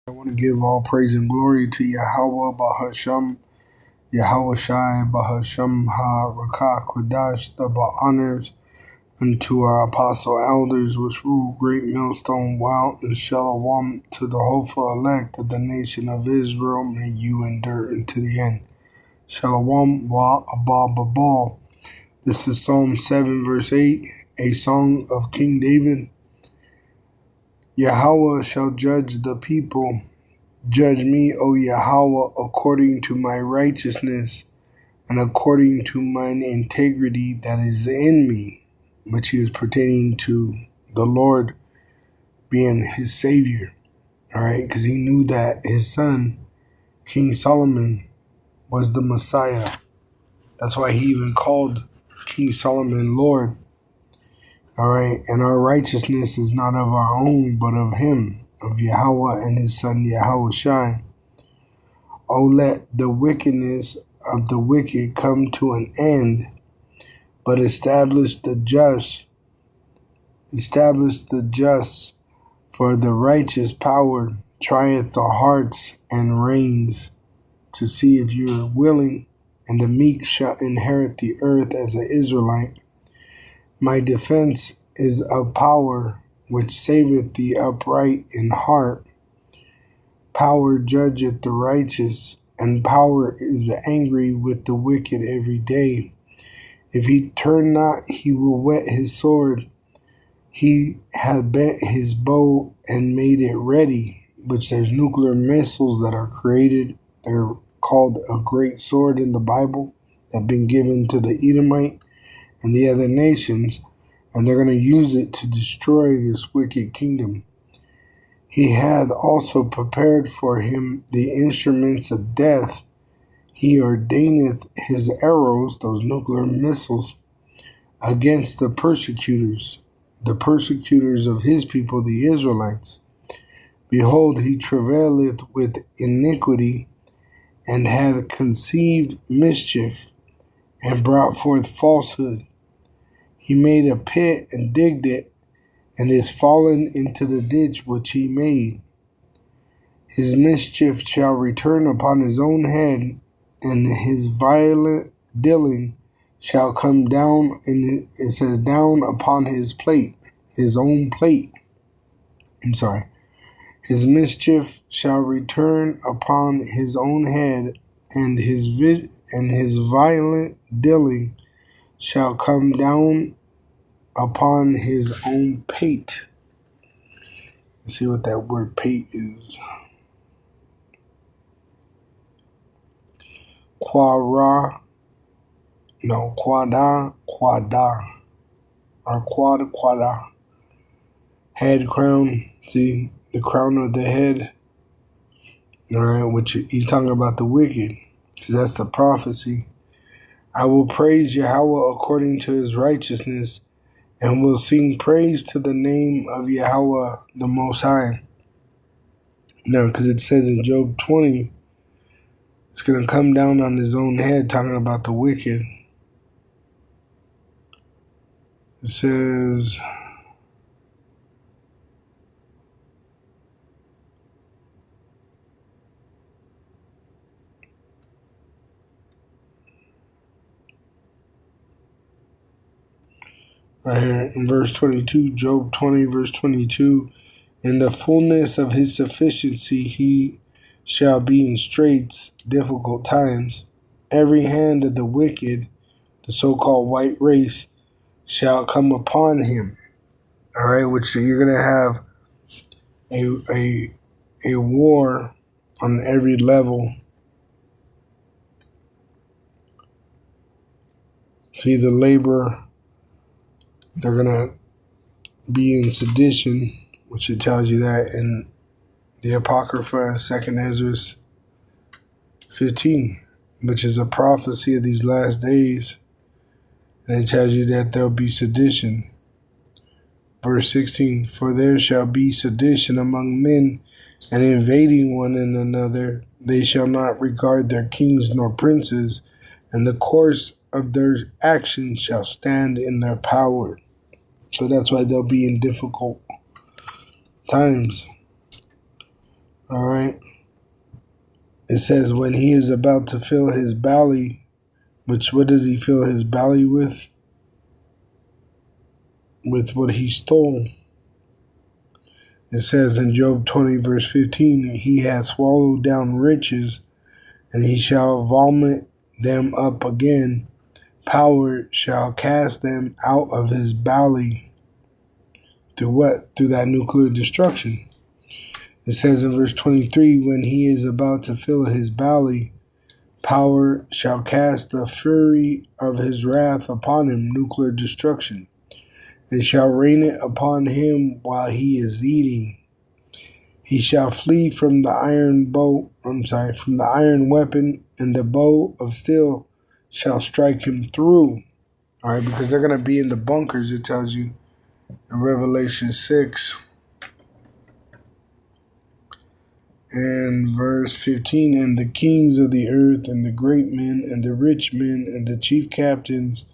I want to give all praise and glory to Yahweh Bahasham, Yahweh Shai Bahasham Ha Rakah Kodash, the honors unto our apostle elders which rule great millstone wow and shalom to the hopeful elect of the nation of Israel. May you endure unto the end. Shalom wa abba babal. This is Psalm 7 verse 8, a song of King David. Yahweh shall judge the people. Judge me, O Yahweh, according to my righteousness and according to mine integrity that is in me, which he was pertaining to the Lord being his Savior. All right, because he knew that his son, King Solomon, was the Messiah. That's why he even called King Solomon Lord. All right, and our righteousness is not of our own, but of him, of Yahweh and his son Yahweh Shai. O let the wickedness of the wicked come to an end, but establish the just. Establish the just, for the righteous power trieth the hearts and reigns, to see if you are willing, and the meek shall inherit the earth as an Israelite. My defense is of power, which saveth the upright in heart. Power judgeth the righteous, and power is angry with the wicked every day. If he turn not, he will whet his sword. He hath bent his bow and made it ready, which there's nuclear missiles that are created. They're called a great sword in the Bible that have been given to the Edomite and the other nations, and they're going to use it to destroy this wicked kingdom. He hath also prepared for him the instruments of death. He ordaineth his arrows, those nuclear missiles, against the persecutors of his people, the Israelites. Behold, he travaileth with iniquity, and hath conceived mischief, and brought forth falsehood. He made a pit and digged it, and is fallen into the ditch which he made. His mischief shall return upon his own head, and his violent dealing shall come down, and it says down upon his plate, his own plate. His mischief shall return upon his own head, and his violent dealing shall come down upon his own pate. Let's see what that word pate is. Quada, or quada. Head crown, see, the crown of the head. All right, which he's talking about the wicked, because that's the prophecy. I will praise Yahweh according to his righteousness, and will sing praise to the name of Yahweh the Most High. Now, because it says in Job 20, it's going to come down on his own head, talking about the wicked. It says, right here in verse 22, Job 20, verse 22, in the fullness of his sufficiency he shall be in straits, difficult times. Every hand of the wicked, the so-called white race, shall come upon him. All right, which you're going to have a war on every level. See, the labor, they're going to be in sedition, which it tells you that in the Apocrypha, 2nd Ezra 15, which is a prophecy of these last days. And it tells you that there'll be sedition. Verse 16, for there shall be sedition among men, and invading one another. They shall not regard their kings nor princes, and the course of their actions shall stand in their power. So that's why they'll be in difficult times. All right. It says when he is about to fill his belly, which what does he fill his belly with? With what he stole. It says in Job 20 verse 15, he has swallowed down riches, and he shall vomit them up again. Power shall cast them out of his belly. Through what? Through that nuclear destruction. It says in verse 23, when he is about to fill his belly, power shall cast the fury of his wrath upon him, nuclear destruction, and shall rain it upon him while he is eating. He shall flee from the from the iron weapon, and the bow of steel shall strike him through. All right, because they're going to be in the bunkers, it tells you in Revelation 6 and verse 15. And the kings of the earth, and the great men, and the rich men, and the chief captains,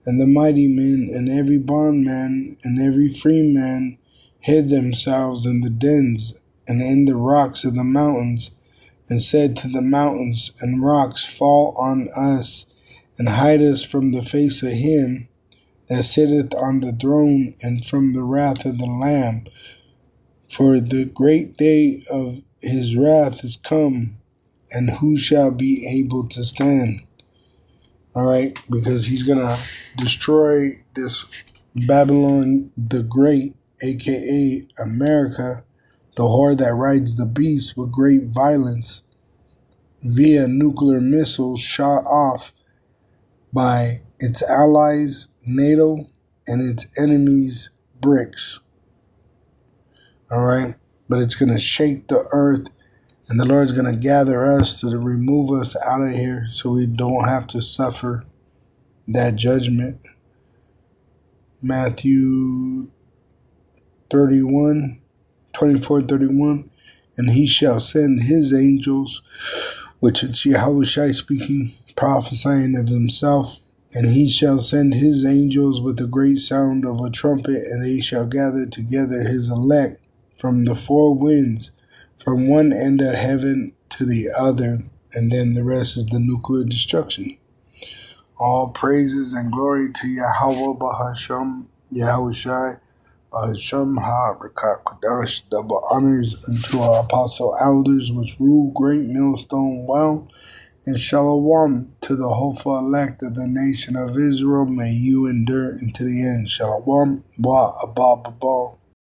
and the mighty men, and every bondman, and every freeman hid themselves in the dens, and in the rocks of the mountains, and said to the mountains and rocks, fall on us, and hide us from the face of him that sitteth on the throne, and from the wrath of the Lamb. For the great day of his wrath is come, and who shall be able to stand? All right, because he's going to destroy this Babylon the Great, aka America, the whore that rides the beast, with great violence via nuclear missiles shot off by its allies, NATO, and its enemies, BRICS. All right, but it's going to shake the earth, and the Lord's going to gather us to remove us out of here so we don't have to suffer that judgment. Matthew 24:31, and he shall send his angels, which is Yahushua speaking, prophesying of himself, and he shall send his angels with a great sound of a trumpet, and they shall gather together his elect from the four winds, from one end of heaven to the other. And then the rest is the nuclear destruction. All praises and glory to Yahweh Bahasham, Yahushai, Bahasham Ha-Rakat Kodash, double honors unto our apostle elders which rule great millstone well, and shalom to the hopeful elect of the nation of Israel. May you endure unto the end. Shalom, wa abba,